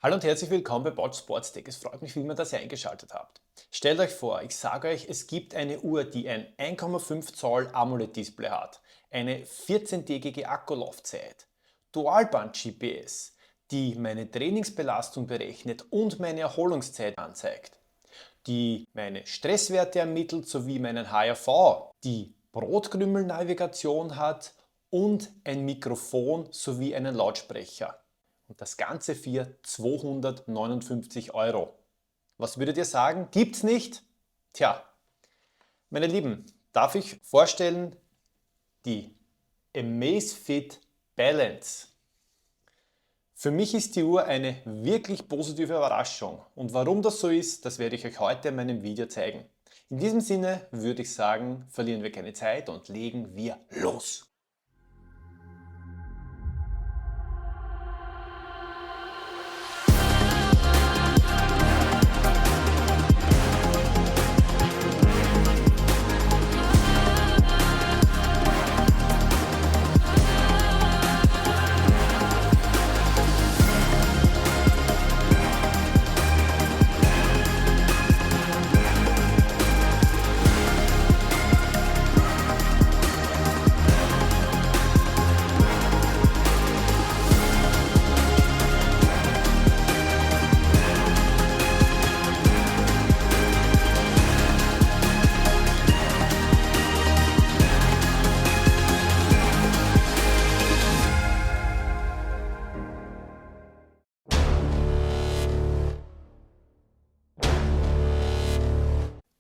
Hallo und herzlich willkommen bei Bosch Sports Tech. Es freut mich wie immer, dass ihr eingeschaltet habt. Stellt euch vor, ich sage euch, es gibt eine Uhr, die ein 1,5 Zoll AMOLED-Display hat, eine 14-tägige Akkulaufzeit, Dualband-GPS, die meine Trainingsbelastung berechnet und meine Erholungszeit anzeigt, die meine Stresswerte ermittelt sowie meinen HRV, die Brotkrümel-Navigation hat und ein Mikrofon sowie einen Lautsprecher. Und das Ganze für 259 Euro. Was würdet ihr sagen? Gibt's nicht? Tja, meine Lieben, darf ich vorstellen die Amazfit Balance. Für mich ist die Uhr eine wirklich positive Überraschung. Und warum das so ist, das werde ich euch heute in meinem Video zeigen. In diesem Sinne würde ich sagen, verlieren wir keine Zeit und legen wir los.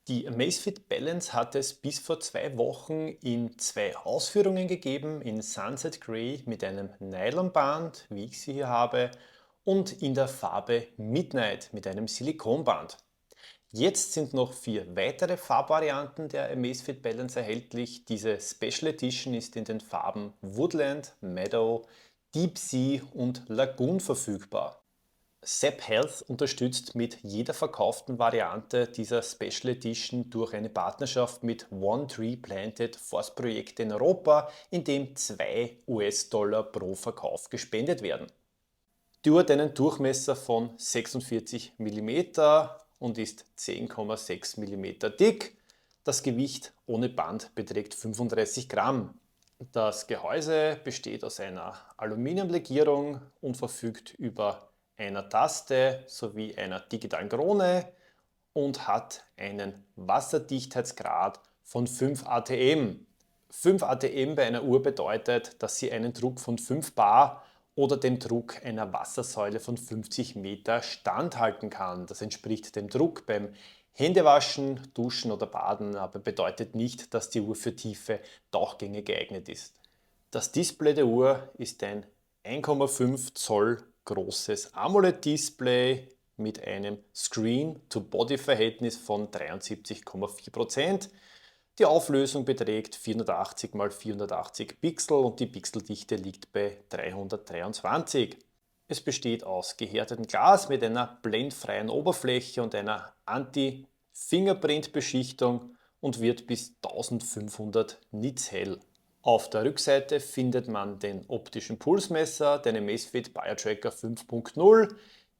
Die Amazfit Balance hat es bis vor 2 Wochen in 2 Ausführungen gegeben, in Sunset Grey mit einem Nylonband, wie ich sie hier habe, und in der Farbe Midnight mit einem Silikonband. Jetzt sind noch 4 weitere Farbvarianten der Amazfit Balance erhältlich. Diese Special Edition ist in den Farben Woodland, Meadow, Deep Sea und Lagoon verfügbar. Zepp Health unterstützt mit jeder verkauften Variante dieser Special Edition durch eine Partnerschaft mit One Tree Planted Forstprojekt in Europa, in dem $2 pro Verkauf gespendet werden. Die Uhr hat einen Durchmesser von 46 mm und ist 10,6 mm dick. Das Gewicht ohne Band beträgt 35 Gramm. Das Gehäuse besteht aus einer Aluminiumlegierung und verfügt über einer Taste sowie einer digitalen Krone und hat einen Wasserdichtheitsgrad von 5 atm. 5 atm bei einer Uhr bedeutet, dass sie einen Druck von 5 bar oder dem Druck einer Wassersäule von 50 Meter standhalten kann. Das entspricht dem Druck beim Händewaschen, Duschen oder Baden, aber bedeutet nicht, dass die Uhr für tiefe Tauchgänge geeignet ist. Das Display der Uhr ist ein 1,5 Zoll großes AMOLED-Display mit einem Screen-to-Body-Verhältnis von 73,4%. Die Auflösung beträgt 480 x 480 Pixel und die Pixeldichte liegt bei 323. Es besteht aus gehärtetem Glas mit einer blendfreien Oberfläche und einer Anti-Fingerprint-Beschichtung und wird bis 1500 Nits hell. Auf der Rückseite findet man den optischen Pulsmesser, den Amazfit BioTracker 5.0.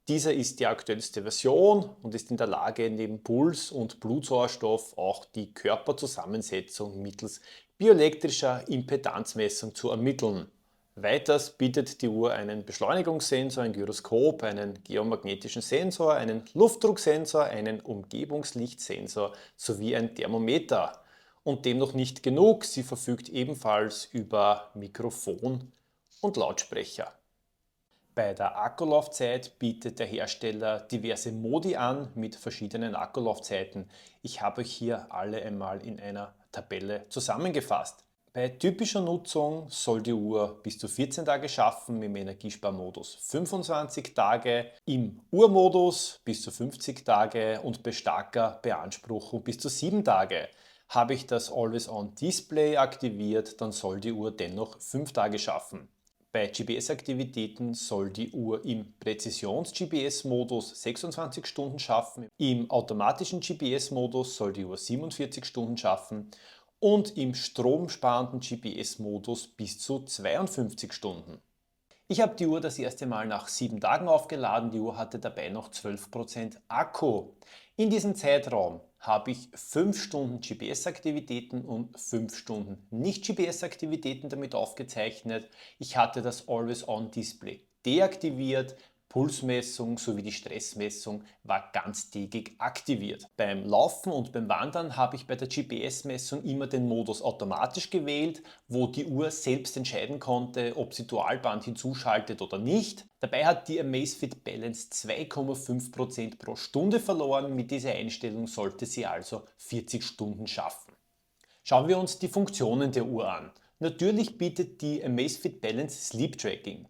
Dieser ist die aktuellste Version und ist in der Lage, neben Puls und Blutsauerstoff auch die Körperzusammensetzung mittels bioelektrischer Impedanzmessung zu ermitteln. Weiters bietet die Uhr einen Beschleunigungssensor, ein Gyroskop, einen geomagnetischen Sensor, einen Luftdrucksensor, einen Umgebungslichtsensor sowie ein Thermometer. Und dem noch nicht genug, sie verfügt ebenfalls über Mikrofon und Lautsprecher. Bei der Akkulaufzeit bietet der Hersteller diverse Modi an mit verschiedenen Akkulaufzeiten. Ich habe euch hier alle einmal in einer Tabelle zusammengefasst. Bei typischer Nutzung soll die Uhr bis zu 14 Tage schaffen, im Energiesparmodus 25 Tage, im Uhrmodus bis zu 50 Tage und bei starker Beanspruchung bis zu 7 Tage. Habe ich das Always-On-Display aktiviert, dann soll die Uhr dennoch 5 Tage schaffen. Bei GPS-Aktivitäten soll die Uhr im Präzisions-GPS-Modus 26 Stunden schaffen, im automatischen GPS-Modus soll die Uhr 47 Stunden schaffen und im stromsparenden GPS-Modus bis zu 52 Stunden. Ich habe die Uhr das erste Mal nach 7 Tagen aufgeladen. Die Uhr hatte dabei noch 12% Akku. In diesem Zeitraum habe ich 5 Stunden GPS-Aktivitäten und 5 Stunden Nicht-GPS-Aktivitäten damit aufgezeichnet. Ich hatte das Always-On-Display deaktiviert. Pulsmessung sowie die Stressmessung war ganztägig aktiviert. Beim Laufen und beim Wandern habe ich bei der GPS-Messung immer den Modus automatisch gewählt, wo die Uhr selbst entscheiden konnte, ob sie Dualband hinzuschaltet oder nicht. Dabei hat die Amazfit Balance 2,5% pro Stunde verloren. Mit dieser Einstellung sollte sie also 40 Stunden schaffen. Schauen wir uns die Funktionen der Uhr an. Natürlich bietet die Amazfit Balance Sleep Tracking.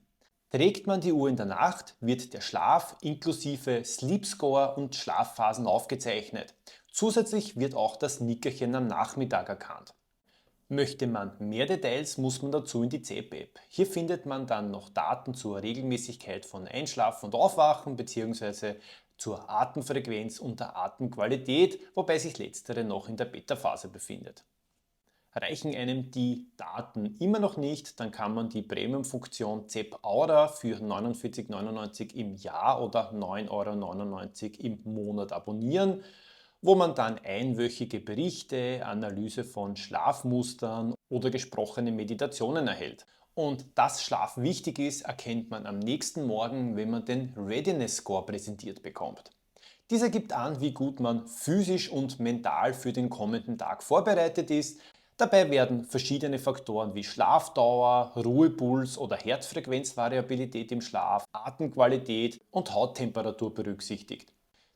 Trägt man die Uhr in der Nacht, wird der Schlaf inklusive Sleep Score und Schlafphasen aufgezeichnet. Zusätzlich wird auch das Nickerchen am Nachmittag erkannt. Möchte man mehr Details, muss man dazu in die ZEP-App. Hier findet man dann noch Daten zur Regelmäßigkeit von Einschlafen und Aufwachen bzw. zur Atemfrequenz und der Atemqualität, wobei sich letztere noch in der Beta-Phase befindet. Reichen einem die Daten immer noch nicht, dann kann man die Premium-Funktion ZEP Aura für 49,99 € im Jahr oder 9,99 € im Monat abonnieren, wo man dann einwöchige Berichte, Analyse von Schlafmustern oder gesprochene Meditationen erhält. Und dass Schlaf wichtig ist, erkennt man am nächsten Morgen, wenn man den Readiness Score präsentiert bekommt. Dieser gibt an, wie gut man physisch und mental für den kommenden Tag vorbereitet ist. Dabei werden verschiedene Faktoren wie Schlafdauer, Ruhepuls oder Herzfrequenzvariabilität im Schlaf, Atemqualität und Hauttemperatur berücksichtigt.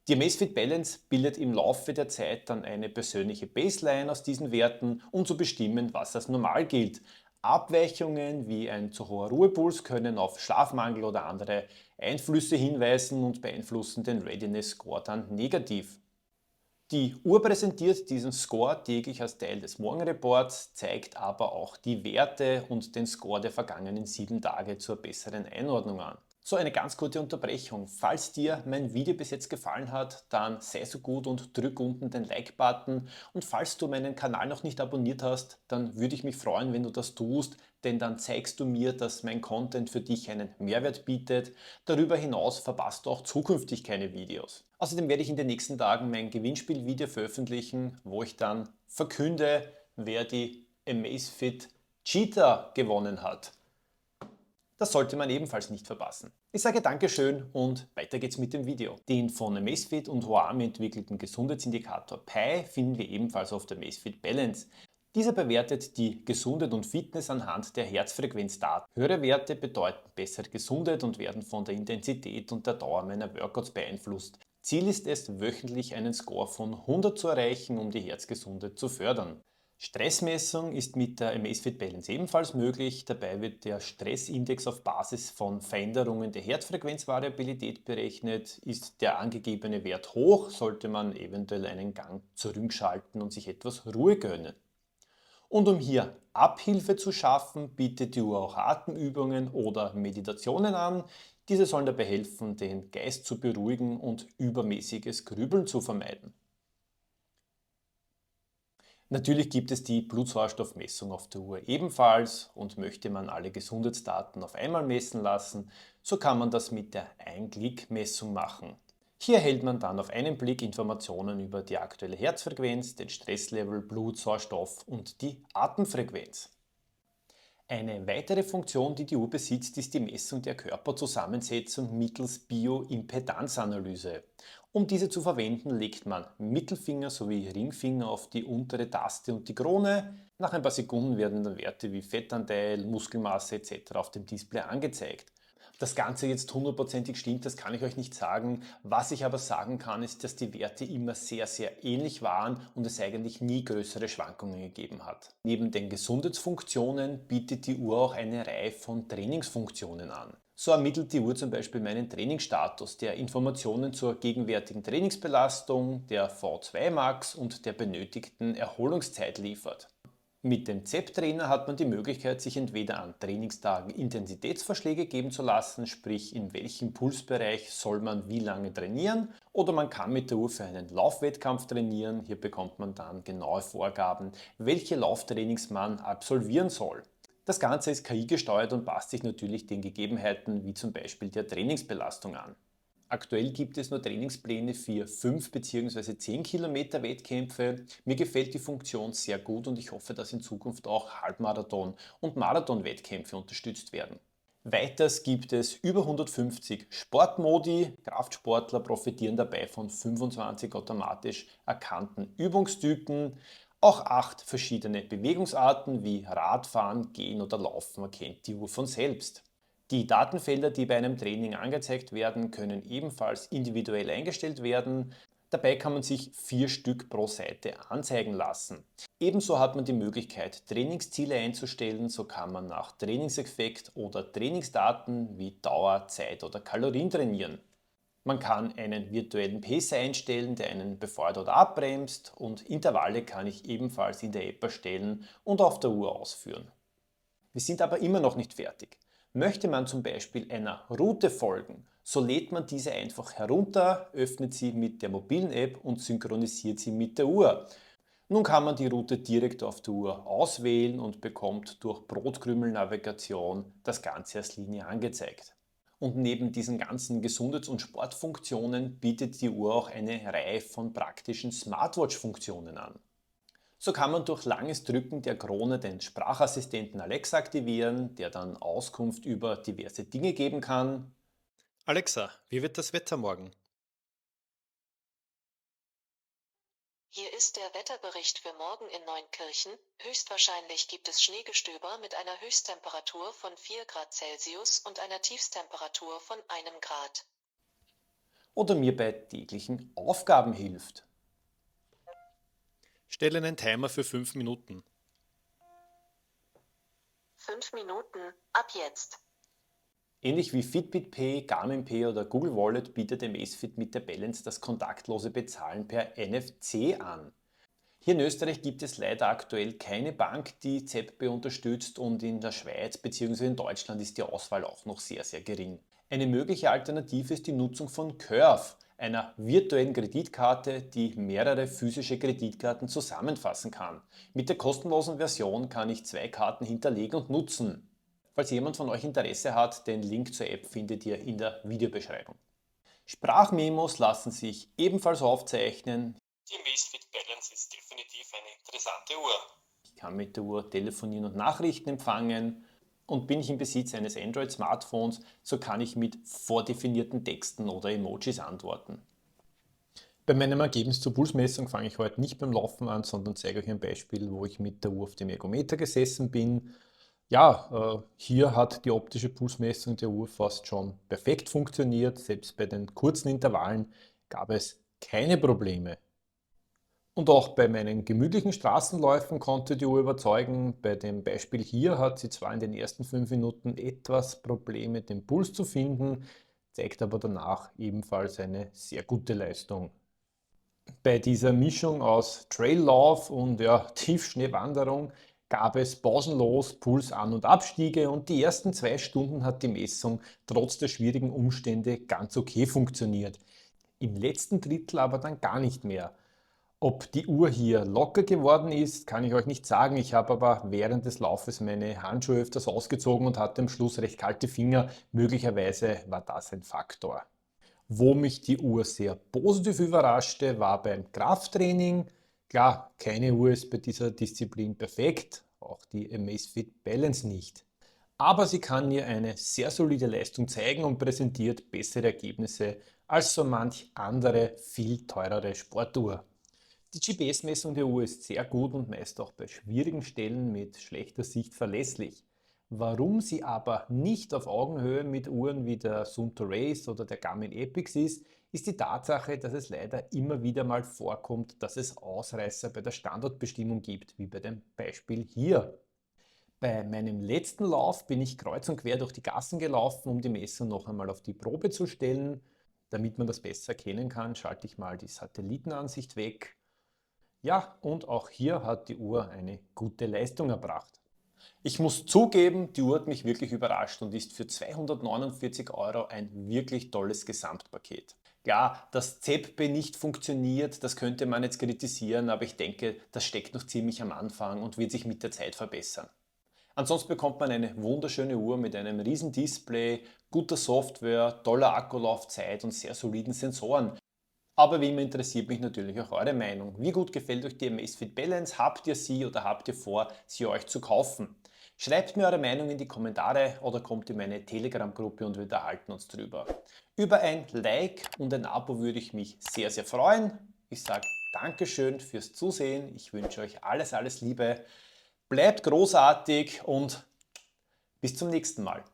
Die Amazfit Balance bildet im Laufe der Zeit dann eine persönliche Baseline aus diesen Werten, um zu bestimmen, was als normal gilt. Abweichungen wie ein zu hoher Ruhepuls können auf Schlafmangel oder andere Einflüsse hinweisen und beeinflussen den Readiness Score dann negativ. Die Uhr präsentiert diesen Score täglich als Teil des Morgenreports, zeigt aber auch die Werte und den Score der vergangenen 7 Tage zur besseren Einordnung an. So, eine ganz kurze Unterbrechung. Falls dir mein Video bis jetzt gefallen hat, dann sei so gut und drück unten den Like-Button. Und falls du meinen Kanal noch nicht abonniert hast, dann würde ich mich freuen, wenn du das tust, denn dann zeigst du mir, dass mein Content für dich einen Mehrwert bietet. Darüber hinaus verpasst du auch zukünftig keine Videos. Außerdem werde ich in den nächsten Tagen mein Gewinnspielvideo veröffentlichen, wo ich dann verkünde, wer die Amazfit Cheetah gewonnen hat. Das sollte man ebenfalls nicht verpassen. Ich sage Dankeschön und weiter geht's mit dem Video. Den von Amazfit und Huami entwickelten Gesundheitsindikator Pi finden wir ebenfalls auf der Amazfit Balance. Dieser bewertet die Gesundheit und Fitness anhand der Herzfrequenzdaten. Höhere Werte bedeuten bessere Gesundheit und werden von der Intensität und der Dauer meiner Workouts beeinflusst. Ziel ist es, wöchentlich einen Score von 100 zu erreichen, um die Herzgesundheit zu fördern. Stressmessung ist mit der Amazfit Balance ebenfalls möglich. Dabei wird der Stressindex auf Basis von Veränderungen der Herzfrequenzvariabilität berechnet. Ist der angegebene Wert hoch, sollte man eventuell einen Gang zurückschalten und sich etwas Ruhe gönnen. Und um hier Abhilfe zu schaffen, bietet die Uhr auch Atemübungen oder Meditationen an. Diese sollen dabei helfen, den Geist zu beruhigen und übermäßiges Grübeln zu vermeiden. Natürlich gibt es die Blutsauerstoffmessung auf der Uhr ebenfalls, und möchte man alle Gesundheitsdaten auf einmal messen lassen, so kann man das mit der Ein-Klick-Messung machen. Hier erhält man dann auf einen Blick Informationen über die aktuelle Herzfrequenz, den Stresslevel, Blutsauerstoff und die Atemfrequenz. Eine weitere Funktion, die die Uhr besitzt, ist die Messung der Körperzusammensetzung mittels Bioimpedanzanalyse. Um diese zu verwenden, legt man Mittelfinger sowie Ringfinger auf die untere Taste und die Krone. Nach ein paar Sekunden werden dann Werte wie Fettanteil, Muskelmasse etc. auf dem Display angezeigt. Das Ganze jetzt hundertprozentig stimmt, das kann ich euch nicht sagen. Was ich aber sagen kann, ist, dass die Werte immer sehr ähnlich waren und es eigentlich nie größere Schwankungen gegeben hat. Neben den Gesundheitsfunktionen bietet die Uhr auch eine Reihe von Trainingsfunktionen an. So ermittelt die Uhr zum Beispiel meinen Trainingsstatus, der Informationen zur gegenwärtigen Trainingsbelastung, der V2 Max und der benötigten Erholungszeit liefert. Mit dem ZEP-Trainer hat man die Möglichkeit, sich entweder an Trainingstagen Intensitätsvorschläge geben zu lassen, sprich in welchem Pulsbereich soll man wie lange trainieren, oder man kann mit der Uhr für einen Laufwettkampf trainieren. Hier bekommt man dann genaue Vorgaben, welche Lauftrainings man absolvieren soll. Das Ganze ist KI gesteuert und passt sich natürlich den Gegebenheiten wie zum Beispiel der Trainingsbelastung an. Aktuell gibt es nur Trainingspläne für 5 bzw. 10 Kilometer Wettkämpfe. Mir gefällt die Funktion sehr gut und ich hoffe, dass in Zukunft auch Halbmarathon- und Marathon-Wettkämpfe unterstützt werden. Weiters gibt es über 150 Sportmodi. Kraftsportler profitieren dabei von 25 automatisch erkannten Übungstypen. Auch 8 verschiedene Bewegungsarten wie Radfahren, Gehen oder Laufen erkennt die Uhr von selbst. Die Datenfelder, die bei einem Training angezeigt werden, können ebenfalls individuell eingestellt werden. Dabei kann man sich 4 Stück pro Seite anzeigen lassen. Ebenso hat man die Möglichkeit, Trainingsziele einzustellen. So kann man nach Trainingseffekt oder Trainingsdaten wie Dauer, Zeit oder Kalorien trainieren. Man kann einen virtuellen Pacer einstellen, der einen befeuert oder abbremst, und Intervalle kann ich ebenfalls in der App erstellen und auf der Uhr ausführen. Wir sind aber immer noch nicht fertig. Möchte man zum Beispiel einer Route folgen, so lädt man diese einfach herunter, öffnet sie mit der mobilen App und synchronisiert sie mit der Uhr. Nun kann man die Route direkt auf der Uhr auswählen und bekommt durch Brotkrümel-Navigation das Ganze als Linie angezeigt. Und neben diesen ganzen Gesundheits- und Sportfunktionen bietet die Uhr auch eine Reihe von praktischen Smartwatch-Funktionen an. So kann man durch langes Drücken der Krone den Sprachassistenten Alexa aktivieren, der dann Auskunft über diverse Dinge geben kann. Alexa, wie wird das Wetter morgen? Hier ist der Wetterbericht für morgen in Neunkirchen. Höchstwahrscheinlich gibt es Schneegestöber mit einer Höchsttemperatur von 4 Grad Celsius und einer Tiefsttemperatur von 1 Grad. Oder mir bei täglichen Aufgaben hilft. Stelle einen Timer für 5 Minuten. 5 Minuten, ab jetzt. Ähnlich wie Fitbit Pay, Garmin Pay oder Google Wallet bietet Amazfit mit der Balance das kontaktlose Bezahlen per NFC an. Hier in Österreich gibt es leider aktuell keine Bank, die ZEP unterstützt, und in der Schweiz bzw. in Deutschland ist die Auswahl auch noch sehr, sehr gering. Eine mögliche Alternative ist die Nutzung von Curve, einer virtuellen Kreditkarte, die mehrere physische Kreditkarten zusammenfassen kann. Mit der kostenlosen Version kann ich 2 Karten hinterlegen und nutzen. Falls jemand von euch Interesse hat, den Link zur App findet ihr in der Videobeschreibung. Sprachmemos lassen sich ebenfalls aufzeichnen. Die Amazfit Balance ist definitiv eine interessante Uhr. Ich kann mit der Uhr telefonieren und Nachrichten empfangen, und bin ich im Besitz eines Android-Smartphones, so kann ich mit vordefinierten Texten oder Emojis antworten. Bei meinem Ergebnis zur Pulsmessung fange ich heute nicht beim Laufen an, sondern zeige euch ein Beispiel, wo ich mit der Uhr auf dem Ergometer gesessen bin. Ja, hier hat die optische Pulsmessung der Uhr fast schon perfekt funktioniert. Selbst bei den kurzen Intervallen gab es keine Probleme. Und auch bei meinen gemütlichen Straßenläufen konnte die Uhr überzeugen. Bei dem Beispiel hier hat sie zwar in den ersten 5 Minuten etwas Probleme, den Puls zu finden, zeigt aber danach ebenfalls eine sehr gute Leistung. Bei dieser Mischung aus Traillauf und Tiefschneewanderung gab es pausenlos Pulsan- und Abstiege, und die ersten 2 Stunden hat die Messung trotz der schwierigen Umstände ganz okay funktioniert. Im letzten Drittel aber dann gar nicht mehr. Ob die Uhr hier locker geworden ist, kann ich euch nicht sagen. Ich habe aber während des Laufes meine Handschuhe öfters ausgezogen und hatte am Schluss recht kalte Finger. Möglicherweise war das ein Faktor. Wo mich die Uhr sehr positiv überraschte, war beim Krafttraining. Klar, keine Uhr ist bei dieser Disziplin perfekt, auch die Amazfit Balance nicht. Aber sie kann mir eine sehr solide Leistung zeigen und präsentiert bessere Ergebnisse als so manch andere, viel teurere Sportuhr. Die GPS-Messung der Uhr ist sehr gut und meist auch bei schwierigen Stellen mit schlechter Sicht verlässlich. Warum sie aber nicht auf Augenhöhe mit Uhren wie der Sunto Race oder der Garmin Epix ist, ist die Tatsache, dass es leider immer wieder mal vorkommt, dass es Ausreißer bei der Standortbestimmung gibt, wie bei dem Beispiel hier. Bei meinem letzten Lauf bin ich kreuz und quer durch die Gassen gelaufen, um die Messung noch einmal auf die Probe zu stellen. Damit man das besser erkennen kann, schalte ich mal die Satellitenansicht weg. Ja, und auch hier hat die Uhr eine gute Leistung erbracht. Ich muss zugeben, die Uhr hat mich wirklich überrascht und ist für 249 Euro ein wirklich tolles Gesamtpaket. Ja, dass ZEP nicht funktioniert, das könnte man jetzt kritisieren, aber ich denke, das steckt noch ziemlich am Anfang und wird sich mit der Zeit verbessern. Ansonsten bekommt man eine wunderschöne Uhr mit einem riesen Display, guter Software, toller Akkulaufzeit und sehr soliden Sensoren. Aber wie immer interessiert mich natürlich auch eure Meinung. Wie gut gefällt euch die Amazfit Balance? Habt ihr sie oder habt ihr vor, sie euch zu kaufen? Schreibt mir eure Meinung in die Kommentare oder kommt in meine Telegram-Gruppe und wir unterhalten uns drüber. Über ein Like und ein Abo würde ich mich sehr, sehr freuen. Ich sage Dankeschön fürs Zusehen. Ich wünsche euch alles, alles Liebe. Bleibt großartig und bis zum nächsten Mal.